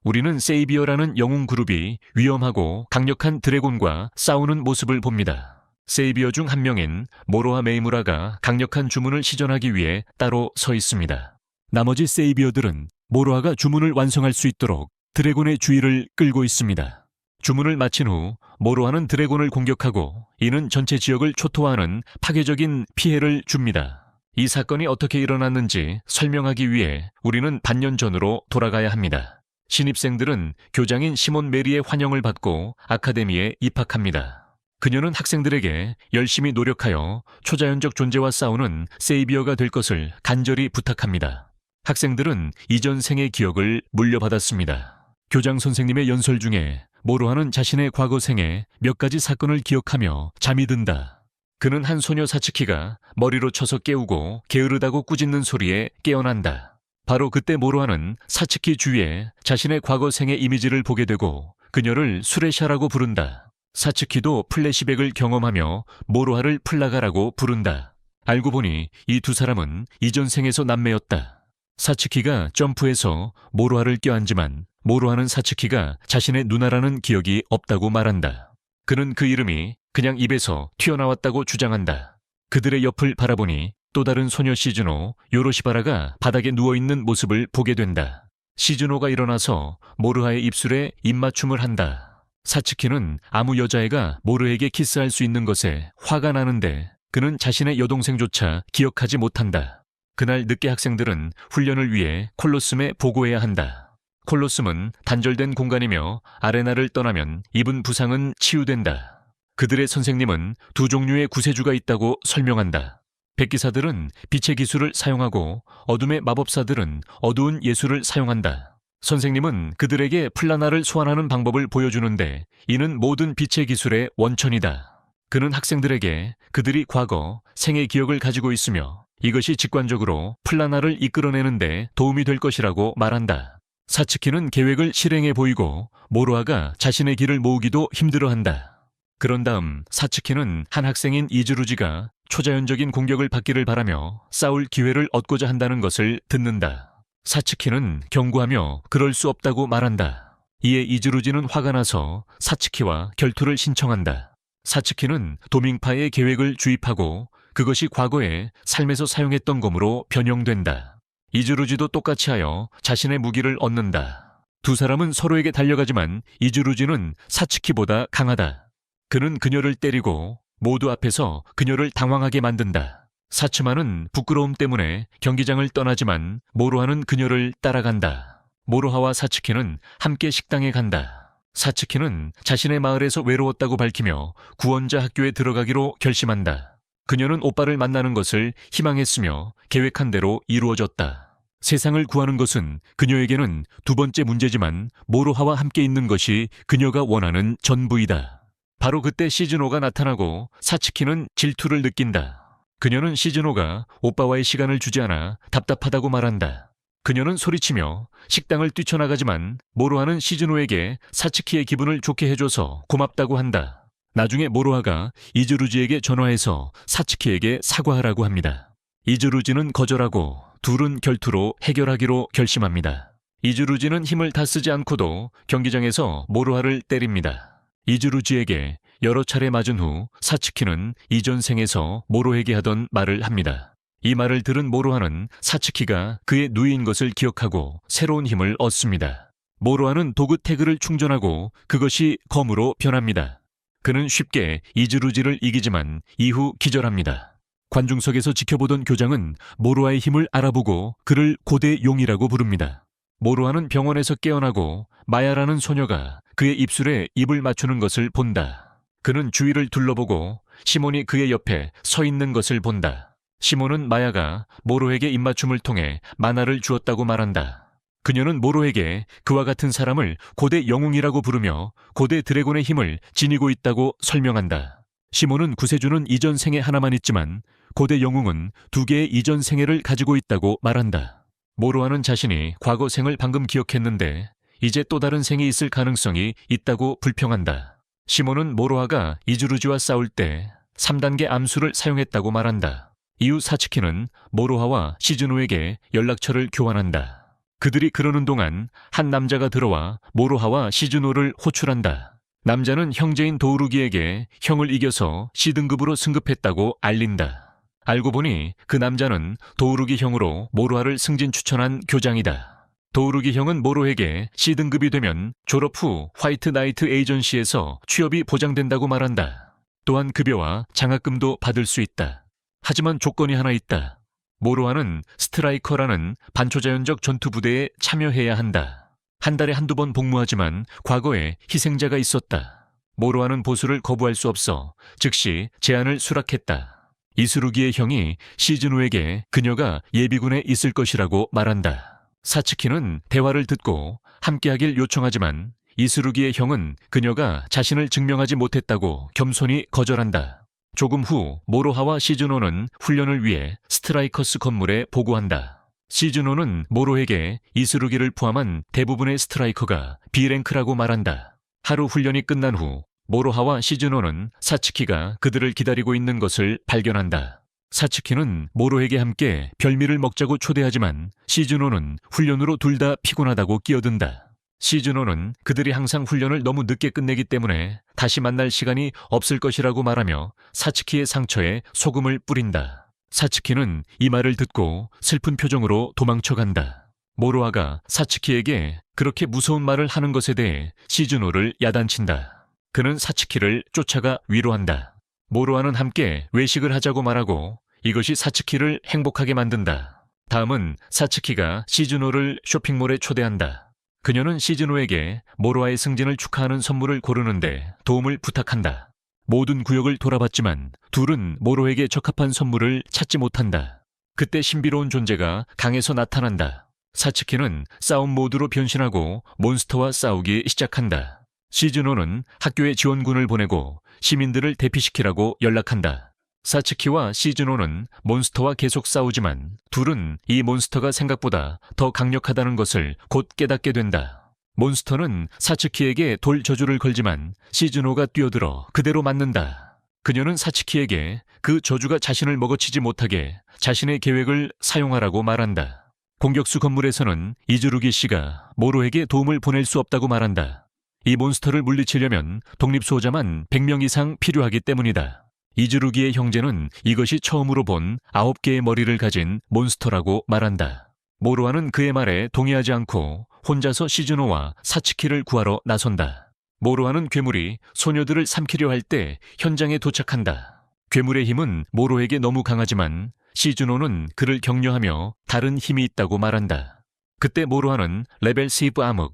우리는 세이비어라는 영웅 그룹이 위험하고 강력한 드래곤과 싸우는 모습을 봅니다. 세이비어 중 한 명인 모로하 메이무라가 강력한 주문을 시전하기 위해 따로 서 있습니다. 나머지 세이비어들은 모로하가 주문을 완성할 수 있도록 드래곤의 주의를 끌고 있습니다. 주문을 마친 후 모로하는 드래곤을 공격하고 이는 전체 지역을 초토화하는 파괴적인 피해를 줍니다. 이 사건이 어떻게 일어났는지 설명하기 위해 우리는 반년 전으로 돌아가야 합니다. 신입생들은 교장인 시몬 메리의 환영을 받고 아카데미에 입학합니다. 그녀는 학생들에게 열심히 노력하여 초자연적 존재와 싸우는 세이비어가 될 것을 간절히 부탁합니다. 학생들은 이전 생의 기억을 물려받았습니다. 교장 선생님의 연설 중에 모로하는 자신의 과거 생에 몇 가지 사건을 기억하며 잠이 든다. 그는 한 소녀 사츠키가 머리로 쳐서 깨우고 게으르다고 꾸짖는 소리에 깨어난다. 바로 그때 모로하는 사츠키 주위에 자신의 과거 생의 이미지를 보게 되고 그녀를 수레샤라고 부른다. 사츠키도 플래시백을 경험하며 모로하를 플라가라고 부른다. 알고 보니 이 두 사람은 이전 생에서 남매였다. 사츠키가 점프해서 모로하를 껴안지만 모로하는 사츠키가 자신의 누나라는 기억이 없다고 말한다. 그는 그 이름이 그냥 입에서 튀어나왔다고 주장한다. 그들의 옆을 바라보니 또 다른 소녀 시즈노 요로시바라가 바닥에 누워있는 모습을 보게 된다. 시즈노가 일어나서 모르하의 입술에 입맞춤을 한다. 사츠키는 아무 여자애가 모르에게 키스할 수 있는 것에 화가 나는데 그는 자신의 여동생조차 기억하지 못한다. 그날 늦게 학생들은 훈련을 위해 콜로슴에 보고해야 한다. 콜로슴은 단절된 공간이며 아레나를 떠나면 입은 부상은 치유된다. 그들의 선생님은 두 종류의 구세주가 있다고 설명한다. 백기사들은 빛의 기술을 사용하고 어둠의 마법사들은 어두운 예술을 사용한다. 선생님은 그들에게 플라나를 소환하는 방법을 보여주는데 이는 모든 빛의 기술의 원천이다. 그는 학생들에게 그들이 과거, 생의 기억을 가지고 있으며 이것이 직관적으로 플라나를 이끌어내는데 도움이 될 것이라고 말한다. 사츠키는 계획을 실행해 보이고 모로하가 자신의 길을 모으기도 힘들어한다. 그런 다음 사츠키는 한 학생인 이즈루지가 초자연적인 공격을 받기를 바라며 싸울 기회를 얻고자 한다는 것을 듣는다. 사츠키는 경고하며 그럴 수 없다고 말한다. 이에 이즈루지는 화가 나서 사츠키와 결투를 신청한다. 사츠키는 도밍파의 계획을 주입하고 그것이 과거에 삶에서 사용했던 검으로 변형된다. 이즈루지도 똑같이 하여 자신의 무기를 얻는다. 두 사람은 서로에게 달려가지만 이즈루지는 사츠키보다 강하다. 그는 그녀를 때리고 모두 앞에서 그녀를 당황하게 만든다. 사츠마는 부끄러움 때문에 경기장을 떠나지만 모로하는 그녀를 따라간다. 모로하와 사츠키는 함께 식당에 간다. 사츠키는 자신의 마을에서 외로웠다고 밝히며 구원자 학교에 들어가기로 결심한다. 그녀는 오빠를 만나는 것을 희망했으며 계획한 대로 이루어졌다. 세상을 구하는 것은 그녀에게는 두 번째 문제지만 모로하와 함께 있는 것이 그녀가 원하는 전부이다. 바로 그때 시즈노가 나타나고 사츠키는 질투를 느낀다. 그녀는 시즈노가 오빠와의 시간을 주지 않아 답답하다고 말한다. 그녀는 소리치며 식당을 뛰쳐나가지만 모로하는 시즈노에게 사츠키의 기분을 좋게 해줘서 고맙다고 한다. 나중에 모로하가 이즈루지에게 전화해서 사츠키에게 사과하라고 합니다. 이즈루지는 거절하고 둘은 결투로 해결하기로 결심합니다. 이즈루지는 힘을 다 쓰지 않고도 경기장에서 모로하를 때립니다. 이즈루지에게 여러 차례 맞은 후 사츠키는 이전 생에서 모로에게 하던 말을 합니다. 이 말을 들은 모로하는 사츠키가 그의 누이인 것을 기억하고 새로운 힘을 얻습니다. 모로하는 도구 태그를 충전하고 그것이 검으로 변합니다. 그는 쉽게 이즈루지를 이기지만 이후 기절합니다. 관중석에서 지켜보던 교장은 모로하의 힘을 알아보고 그를 고대 용이라고 부릅니다. 모로하는 병원에서 깨어나고 마야라는 소녀가 그의 입술에 입을 맞추는 것을 본다. 그는 주위를 둘러보고 시몬이 그의 옆에 서 있는 것을 본다. 시몬은 마야가 모로에게 입맞춤을 통해 만화를 주었다고 말한다. 그녀는 모로에게 그와 같은 사람을 고대 영웅이라고 부르며 고대 드래곤의 힘을 지니고 있다고 설명한다. 시몬은 구세주는 이전 생에 하나만 있지만 고대 영웅은 두 개의 이전 생애를 가지고 있다고 말한다. 모로하는 자신이 과거 생을 방금 기억했는데 이제 또 다른 생이 있을 가능성이 있다고 불평한다. 시몬은 모로하가 이즈루지와 싸울 때 3단계 암수를 사용했다고 말한다. 이후 사츠키는 모로하와 시즈노에게 연락처를 교환한다. 그들이 그러는 동안 한 남자가 들어와 모로하와 시즈노를 호출한다. 남자는 형제인 도우루기에게 형을 이겨서 C등급으로 승급했다고 알린다. 알고 보니 그 남자는 도우루기 형으로 모로하를 승진 추천한 교장이다. 도우루기 형은 모로에게 C등급이 되면 졸업 후 화이트 나이트 에이전시에서 취업이 보장된다고 말한다. 또한 급여와 장학금도 받을 수 있다. 하지만 조건이 하나 있다. 모로하는 스트라이커라는 반초자연적 전투부대에 참여해야 한다. 한 달에 한두 번 복무하지만 과거에 희생자가 있었다. 모로하는 보수를 거부할 수 없어 즉시 제안을 수락했다. 이스루기의 형이 시즈노에게 그녀가 예비군에 있을 것이라고 말한다. 사츠키는 대화를 듣고 함께하길 요청하지만 이스루기의 형은 그녀가 자신을 증명하지 못했다고 겸손히 거절한다. 조금 후 모로하와 시즈노는 훈련을 위해 스트라이커스 건물에 보고한다. 시즈노는 모로에게 이스루기를 포함한 대부분의 스트라이커가 B랭크라고 말한다. 하루 훈련이 끝난 후 모로하와 시즈노는 사츠키가 그들을 기다리고 있는 것을 발견한다. 사츠키는 모로에게 함께 별미를 먹자고 초대하지만 시즈노는 훈련으로 둘 다 피곤하다고 끼어든다. 시즈노는 그들이 항상 훈련을 너무 늦게 끝내기 때문에 다시 만날 시간이 없을 것이라고 말하며 사츠키의 상처에 소금을 뿌린다. 사츠키는 이 말을 듣고 슬픈 표정으로 도망쳐간다. 모로아가 사츠키에게 그렇게 무서운 말을 하는 것에 대해 시즈노를 야단친다. 그는 사츠키를 쫓아가 위로한다. 모로아는 함께 외식을 하자고 말하고 이것이 사츠키를 행복하게 만든다. 다음은 사츠키가 시즈노를 쇼핑몰에 초대한다. 그녀는 시즈노에게 모로아의 승진을 축하하는 선물을 고르는데 도움을 부탁한다. 모든 구역을 돌아봤지만 둘은 모로에게 적합한 선물을 찾지 못한다. 그때 신비로운 존재가 강에서 나타난다. 사츠키는 싸움 모드로 변신하고 몬스터와 싸우기 시작한다. 시즈노는 학교에 지원군을 보내고 시민들을 대피시키라고 연락한다. 사츠키와 시즈노는 몬스터와 계속 싸우지만 둘은 이 몬스터가 생각보다 더 강력하다는 것을 곧 깨닫게 된다. 몬스터는 사츠키에게 돌 저주를 걸지만 시즈노가 뛰어들어 그대로 맞는다. 그녀는 사츠키에게 그 저주가 자신을 먹어치지 못하게 자신의 계획을 사용하라고 말한다. 공격수 건물에서는 이즈루기 씨가 모로에게 도움을 보낼 수 없다고 말한다. 이 몬스터를 물리치려면 독립수호자만 100명 이상 필요하기 때문이다. 이즈루기의 형제는 이것이 처음으로 본 9개의 머리를 가진 몬스터라고 말한다. 모로아는 그의 말에 동의하지 않고 혼자서 시즈노와 사츠키를 구하러 나선다. 모로아는 괴물이 소녀들을 삼키려 할 때 현장에 도착한다. 괴물의 힘은 모로에게 너무 강하지만 시즈노는 그를 격려하며 다른 힘이 있다고 말한다. 그때 모로아는 레벨 세이브 암흑,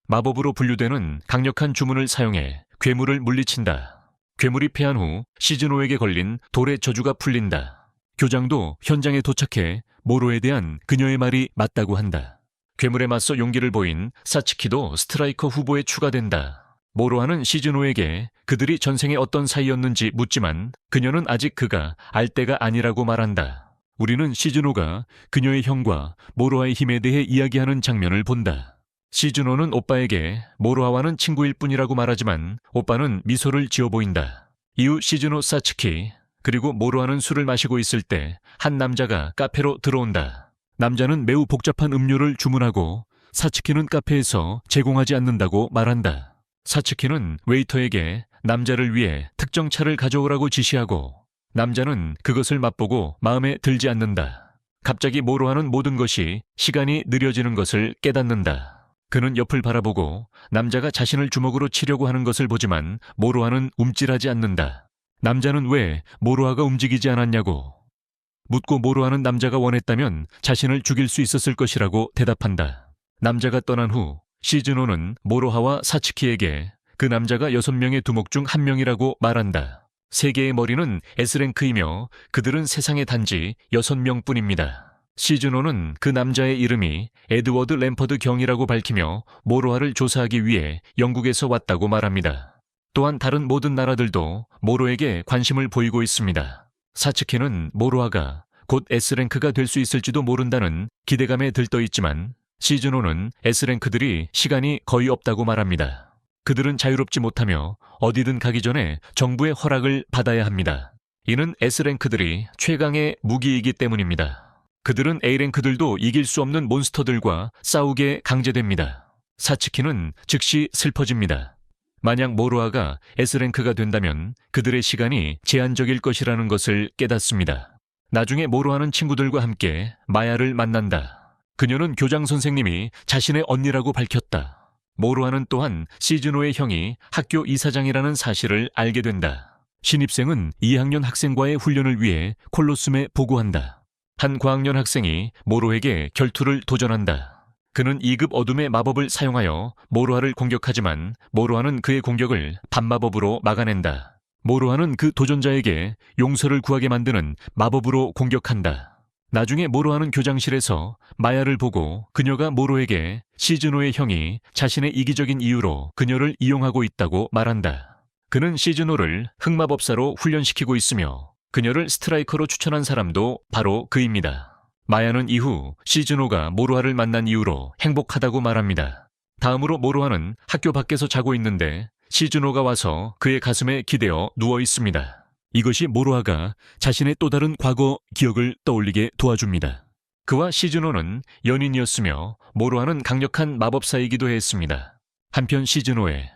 마법으로 분류되는 강력한 주문을 사용해 괴물을 물리친다. 괴물이 패한 후 시즈노에게 걸린 돌의 저주가 풀린다. 교장도 현장에 도착해 모로에 대한 그녀의 말이 맞다고 한다. 괴물에 맞서 용기를 보인 사츠키도 스트라이커 후보에 추가된다. 모로아는 시즈노에게 그들이 전생에 어떤 사이였는지 묻지만 그녀는 아직 그가 알 때가 아니라고 말한다. 우리는 시즈노가 그녀의 형과 모로아의 힘에 대해 이야기하는 장면을 본다. 시즈노는 오빠에게 모로아와는 친구일 뿐이라고 말하지만 오빠는 미소를 지어 보인다. 이후 시즈노, 사츠키 그리고 모로아는 술을 마시고 있을 때 한 남자가 카페로 들어온다. 남자는 매우 복잡한 음료를 주문하고 사츠키는 카페에서 제공하지 않는다고 말한다. 사츠키는 웨이터에게 남자를 위해 특정 차를 가져오라고 지시하고 남자는 그것을 맛보고 마음에 들지 않는다. 갑자기 모로아는 모든 것이 시간이 느려지는 것을 깨닫는다. 그는 옆을 바라보고 남자가 자신을 주먹으로 치려고 하는 것을 보지만 모로아는 움찔하지 않는다. 남자는 왜 모로아가 움직이지 않았냐고 묻고 모로아는 남자가 원했다면 자신을 죽일 수 있었을 것이라고 대답한다. 남자가 떠난 후 시즈노는 모로하와 사츠키에게 그 남자가 6명의 두목 중 1명이라고 말한다. 3개의 머리는 S랭크이며 그들은 세상에 단지 6명뿐입니다. 시즈노는 그 남자의 이름이 에드워드 램퍼드 경이라고 밝히며 모로아를 조사하기 위해 영국에서 왔다고 말합니다. 또한 다른 모든 나라들도 모로에게 관심을 보이고 있습니다. 사츠키는 모로아가 곧 S랭크가 될 수 있을지도 모른다는 기대감에 들떠 있지만 시즈노는 S랭크들이 시간이 거의 없다고 말합니다. 그들은 자유롭지 못하며 어디든 가기 전에 정부의 허락을 받아야 합니다. 이는 S랭크들이 최강의 무기이기 때문입니다. 그들은 A랭크들도 이길 수 없는 몬스터들과 싸우게 강제됩니다. 사츠키는 즉시 슬퍼집니다. 만약 모로아가 S랭크가 된다면 그들의 시간이 제한적일 것이라는 것을 깨닫습니다. 나중에 모로아는 친구들과 함께 마야를 만난다. 그녀는 교장 선생님이 자신의 언니라고 밝혔다. 모로아는 또한 시즈노의 형이 학교 이사장이라는 사실을 알게 된다. 신입생은 2학년 학생과의 훈련을 위해 콜로숨에 보고한다. 한 고학년 학생이 모로에게 결투를 도전한다. 그는 2급 어둠의 마법을 사용하여 모로아를 공격하지만 모로아는 그의 공격을 반마법으로 막아낸다. 모로아는 그 도전자에게 용서를 구하게 만드는 마법으로 공격한다. 나중에 모로아는 교장실에서 마야를 보고 그녀가 모로에게 시즈노의 형이 자신의 이기적인 이유로 그녀를 이용하고 있다고 말한다. 그는 시즈노를 흑마법사로 훈련시키고 있으며 그녀를 스트라이커로 추천한 사람도 바로 그입니다. 마야는 이후 시즈노가 모로아를 만난 이후로 행복하다고 말합니다. 다음으로 모로아는 학교 밖에서 자고 있는데 시즈노가 와서 그의 가슴에 기대어 누워 있습니다. 이것이 모로아가 자신의 또 다른 과거 기억을 떠올리게 도와줍니다. 그와 시즈노는 연인이었으며 모로아는 강력한 마법사이기도 했습니다. 한편 시즈노의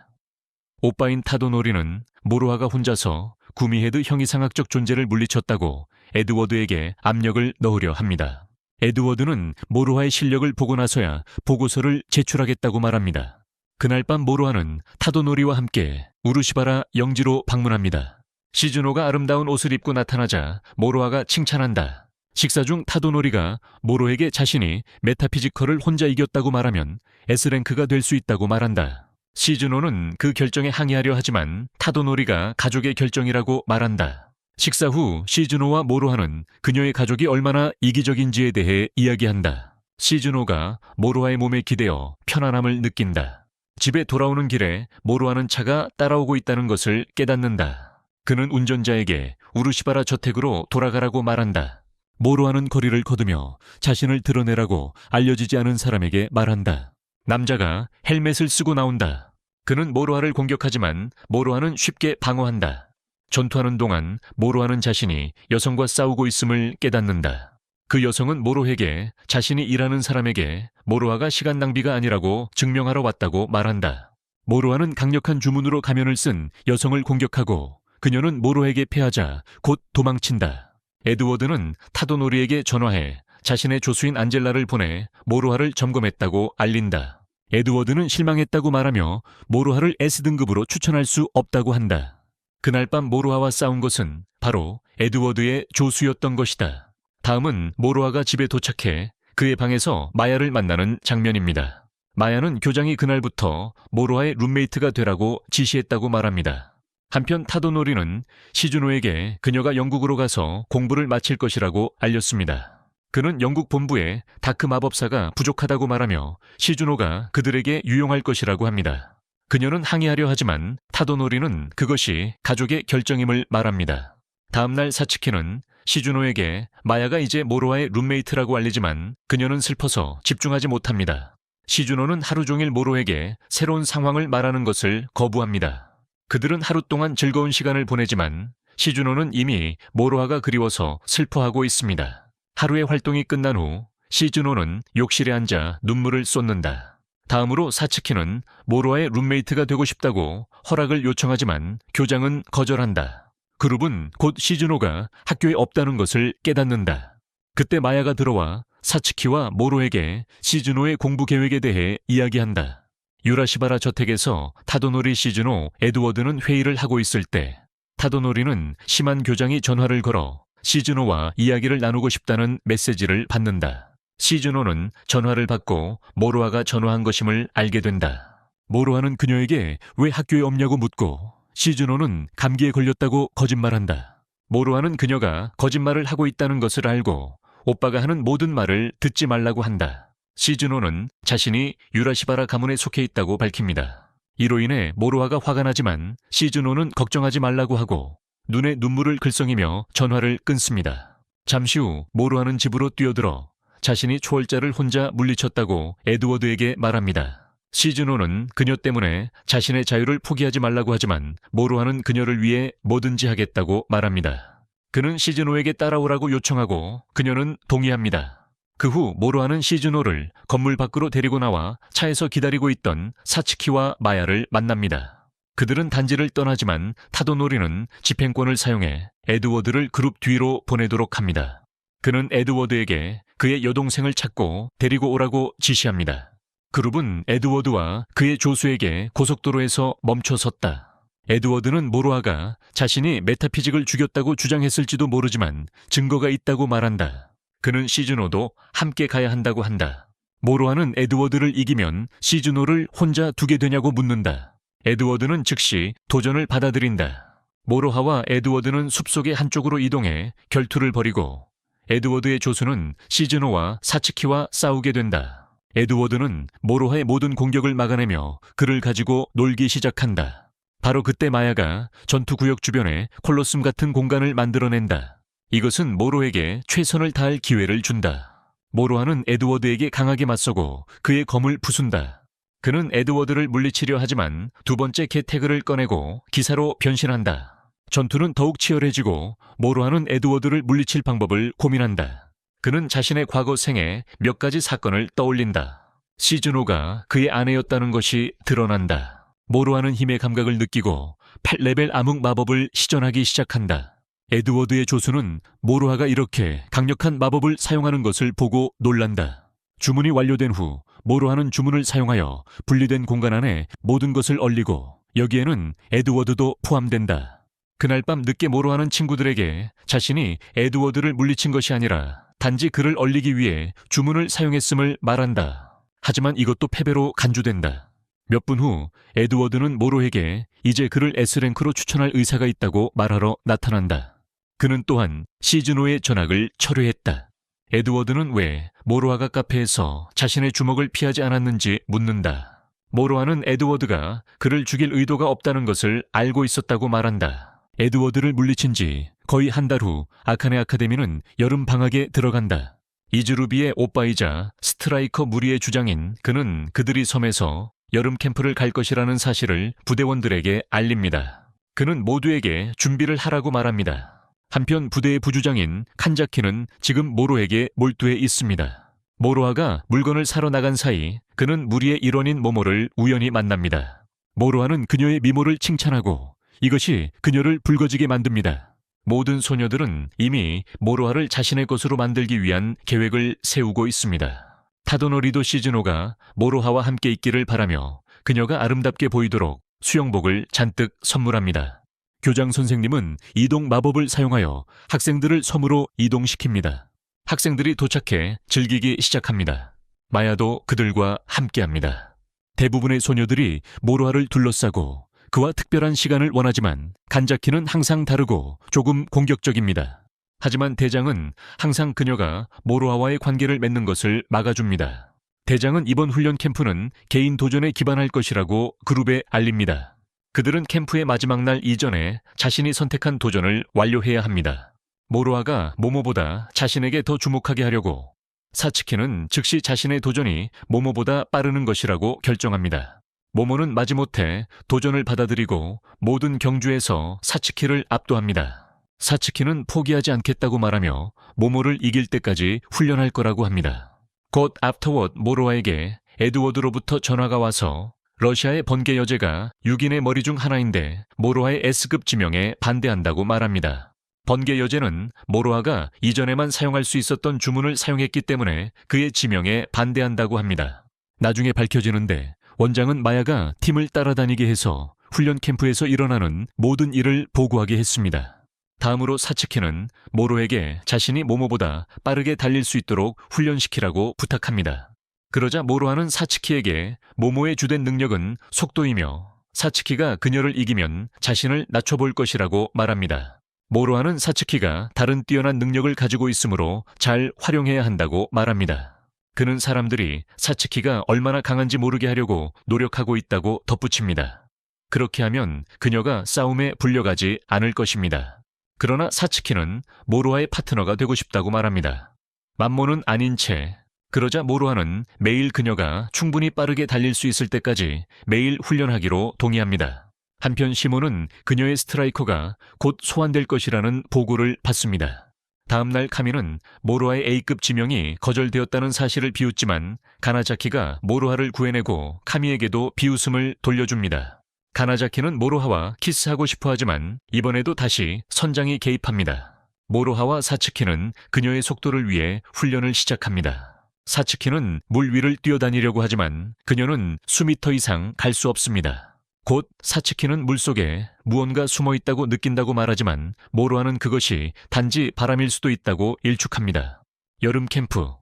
오빠인 타도노리는 모로아가 혼자서 구미헤드 형이상학적 존재를 물리쳤다고 에드워드에게 압력을 넣으려 합니다. 에드워드는 모로아의 실력을 보고 나서야 보고서를 제출하겠다고 말합니다. 그날 밤 모로아는 타도노리와 함께 우르시바라 영지로 방문합니다. 시즈노가 아름다운 옷을 입고 나타나자 모로아가 칭찬한다. 식사 중 타도노리가 모로에게 자신이 메타피지컬을 혼자 이겼다고 말하면 S랭크가 될 수 있다고 말한다. 시즈노는 그 결정에 항의하려 하지만 타도노리가 가족의 결정이라고 말한다. 식사 후 시즈노와 모로아는 그녀의 가족이 얼마나 이기적인지에 대해 이야기한다. 시즈노가 모로아의 몸에 기대어 편안함을 느낀다. 집에 돌아오는 길에 모로아는 차가 따라오고 있다는 것을 깨닫는다. 그는 운전자에게 우르시바라 저택으로 돌아가라고 말한다. 모로아는 거리를 거두며 자신을 드러내라고 알려지지 않은 사람에게 말한다. 남자가 헬멧을 쓰고 나온다. 그는 모로아를 공격하지만 모로아는 쉽게 방어한다. 전투하는 동안 모로아는 자신이 여성과 싸우고 있음을 깨닫는다. 그 여성은 모로에게 자신이 일하는 사람에게 모로아가 시간 낭비가 아니라고 증명하러 왔다고 말한다. 모로아는 강력한 주문으로 가면을 쓴 여성을 공격하고 그녀는 모로에게 패하자 곧 도망친다. 에드워드는 타도노리에게 전화해 자신의 조수인 안젤라를 보내 모로아를 점검했다고 알린다. 에드워드는 실망했다고 말하며 모로아를 S등급으로 추천할 수 없다고 한다. 그날 밤 모로아와 싸운 것은 바로 에드워드의 조수였던 것이다. 다음은 모로아가 집에 도착해 그의 방에서 마야를 만나는 장면입니다. 마야는 교장이 그날부터 모로아의 룸메이트가 되라고 지시했다고 말합니다. 한편 타도노리는 시즈노에게 그녀가 영국으로 가서 공부를 마칠 것이라고 알렸습니다. 그는 영국 본부에 다크 마법사가 부족하다고 말하며 시즈노가 그들에게 유용할 것이라고 합니다. 그녀는 항의하려 하지만 타도노리는 그것이 가족의 결정임을 말합니다. 다음날 사츠키는 시즈노에게 마야가 이제 모로아의 룸메이트라고 알리지만 그녀는 슬퍼서 집중하지 못합니다. 시즈노는 하루 종일 모로에게 새로운 상황을 말하는 것을 거부합니다. 그들은 하루 동안 즐거운 시간을 보내지만 시즈노는 이미 모로아가 그리워서 슬퍼하고 있습니다. 하루의 활동이 끝난 후 시즈노는 욕실에 앉아 눈물을 쏟는다. 다음으로 사츠키는 모로아의 룸메이트가 되고 싶다고 허락을 요청하지만 교장은 거절한다. 그룹은 곧 시즈노가 학교에 없다는 것을 깨닫는다. 그때 마야가 들어와 사츠키와 모로에게 시즈노의 공부 계획에 대해 이야기한다. 유라시바라 저택에서 타도노리, 시즈노, 에드워드는 회의를 하고 있을 때 타도노리는 심한 교장이 전화를 걸어 시즈노와 이야기를 나누고 싶다는 메시지를 받는다. 시즈노는 전화를 받고 모로아가 전화한 것임을 알게 된다. 모로아는 그녀에게 왜 학교에 없냐고 묻고 시즈노는 감기에 걸렸다고 거짓말한다. 모로아는 그녀가 거짓말을 하고 있다는 것을 알고 오빠가 하는 모든 말을 듣지 말라고 한다. 시즈노는 자신이 유라시바라 가문에 속해 있다고 밝힙니다. 이로 인해 모로아가 화가 나지만 시즈노는 걱정하지 말라고 하고 눈에 눈물을 글썽이며 전화를 끊습니다. 잠시 후 모로아는 집으로 뛰어들어 자신이 초월자를 혼자 물리쳤다고 에드워드에게 말합니다. 시즈노는 그녀 때문에 자신의 자유를 포기하지 말라고 하지만 모로아는 그녀를 위해 뭐든지 하겠다고 말합니다. 그는 시즈노에게 따라오라고 요청하고 그녀는 동의합니다. 그 후 모로하는 시즈노를 건물 밖으로 데리고 나와 차에서 기다리고 있던 사츠키와 마야를 만납니다. 그들은 단지를 떠나지만 타도노리는 집행권을 사용해 에드워드를 그룹 뒤로 보내도록 합니다. 그는 에드워드에게 그의 여동생을 찾고 데리고 오라고 지시합니다. 그룹은 에드워드와 그의 조수에게 고속도로에서 멈춰 섰다. 에드워드는 모로하가 자신이 메타피직을 죽였다고 주장했을지도 모르지만 증거가 있다고 말한다. 그는 시즈노도 함께 가야 한다고 한다. 모로하는 에드워드를 이기면 시즈노를 혼자 두게 되냐고 묻는다. 에드워드는 즉시 도전을 받아들인다. 모로하와 에드워드는 숲속의 한쪽으로 이동해 결투를 벌이고 에드워드의 조수는 시즈노와 사츠키와 싸우게 된다. 에드워드는 모로하의 모든 공격을 막아내며 그를 가지고 놀기 시작한다. 바로 그때 마야가 전투구역 주변에 콜로슴 같은 공간을 만들어낸다. 이것은 모로에게 최선을 다할 기회를 준다. 모로하는 에드워드에게 강하게 맞서고 그의 검을 부순다. 그는 에드워드를 물리치려 하지만 두 번째 개태그를 꺼내고 기사로 변신한다. 전투는 더욱 치열해지고 모로하는 에드워드를 물리칠 방법을 고민한다. 그는 자신의 과거 생에 몇 가지 사건을 떠올린다. 시즈노가 그의 아내였다는 것이 드러난다. 모로하는 힘의 감각을 느끼고 8레벨 암흑 마법을 시전하기 시작한다. 에드워드의 조수는 모로하가 이렇게 강력한 마법을 사용하는 것을 보고 놀란다. 주문이 완료된 후 모로하는 주문을 사용하여 분리된 공간 안에 모든 것을 얼리고 여기에는 에드워드도 포함된다. 그날 밤 늦게 모로하는 친구들에게 자신이 에드워드를 물리친 것이 아니라 단지 그를 얼리기 위해 주문을 사용했음을 말한다. 하지만 이것도 패배로 간주된다. 몇 분 후 에드워드는 모로에게 이제 그를 S랭크로 추천할 의사가 있다고 말하러 나타난다. 그는 또한 시즈노의 전학을 철회했다. 에드워드는 왜 모로하가 카페에서 자신의 주먹을 피하지 않았는지 묻는다. 모로하는 에드워드가 그를 죽일 의도가 없다는 것을 알고 있었다고 말한다. 에드워드를 물리친 지 거의 한 달 후 아카네 아카데미는 여름 방학에 들어간다. 이즈루비의 오빠이자 스트라이커 무리의 주장인 그는 그들이 섬에서 여름 캠프를 갈 것이라는 사실을 부대원들에게 알립니다. 그는 모두에게 준비를 하라고 말합니다. 한편 부대의 부주장인 칸자키는 지금 모로에게 몰두해 있습니다. 모로하가 물건을 사러 나간 사이 그는 무리의 일원인 모모를 우연히 만납니다. 모로하는 그녀의 미모를 칭찬하고 이것이 그녀를 붉어지게 만듭니다. 모든 소녀들은 이미 모로하를 자신의 것으로 만들기 위한 계획을 세우고 있습니다. 타도노리도 시즈노가 모로하와 함께 있기를 바라며 그녀가 아름답게 보이도록 수영복을 잔뜩 선물합니다. 교장 선생님은 이동 마법을 사용하여 학생들을 섬으로 이동시킵니다. 학생들이 도착해 즐기기 시작합니다. 마야도 그들과 함께합니다. 대부분의 소녀들이 모로하를 둘러싸고 그와 특별한 시간을 원하지만 간자키는 항상 다르고 조금 공격적입니다. 하지만 대장은 항상 그녀가 모로하와의 관계를 맺는 것을 막아줍니다. 대장은 이번 훈련 캠프는 개인 도전에 기반할 것이라고 그룹에 알립니다. 그들은 캠프의 마지막 날 이전에 자신이 선택한 도전을 완료해야 합니다. 모로하가 모모보다 자신에게 더 주목하게 하려고 사츠키는 즉시 자신의 도전이 모모보다 빠르는 것이라고 결정합니다. 모모는 마지못해 도전을 받아들이고 모든 경주에서 사츠키를 압도합니다. 사츠키는 포기하지 않겠다고 말하며 모모를 이길 때까지 훈련할 거라고 합니다. 곧 애프터워드 모로아에게 에드워드로부터 전화가 와서 러시아의 번개 여제가 6인의 머리 중 하나인데 모로하의 S급 지명에 반대한다고 말합니다. 번개 여제는 모로하가 이전에만 사용할 수 있었던 주문을 사용했기 때문에 그의 지명에 반대한다고 합니다. 나중에 밝혀지는데 원장은 마야가 팀을 따라다니게 해서 훈련 캠프에서 일어나는 모든 일을 보고하게 했습니다. 다음으로 사츠키는 모로에게 자신이 모모보다 빠르게 달릴 수 있도록 훈련시키라고 부탁합니다. 그러자 모로하는 사츠키에게 모모의 주된 능력은 속도이며 사츠키가 그녀를 이기면 자신을 낮춰볼 것이라고 말합니다. 모로하는 사츠키가 다른 뛰어난 능력을 가지고 있으므로 잘 활용해야 한다고 말합니다. 그는 사람들이 사츠키가 얼마나 강한지 모르게 하려고 노력하고 있다고 덧붙입니다. 그렇게 하면 그녀가 싸움에 불려가지 않을 것입니다. 그러나 사츠키는 모로하의 파트너가 되고 싶다고 말합니다. 맘모는 아닌 채 그러자 모로하는 매일 그녀가 충분히 빠르게 달릴 수 있을 때까지 매일 훈련하기로 동의합니다. 한편 시몬은 그녀의 스트라이커가 곧 소환될 것이라는 보고를 받습니다. 다음 날 카미는 모로하의 A급 지명이 거절되었다는 사실을 비웃지만 가나자키가 모로하를 구해내고 카미에게도 비웃음을 돌려줍니다. 가나자키는 모로하와 키스하고 싶어 하지만 이번에도 다시 선장이 개입합니다. 모로하와 사츠키는 그녀의 속도를 위해 훈련을 시작합니다. 사츠키는 물 위를 뛰어다니려고 하지만 그녀는 수미터 이상 갈 수 없습니다. 곧 사츠키는 물속에 무언가 숨어있다고 느낀다고 말하지만 모로하는 그것이 단지 바람일 수도 있다고 일축합니다. 여름 캠프.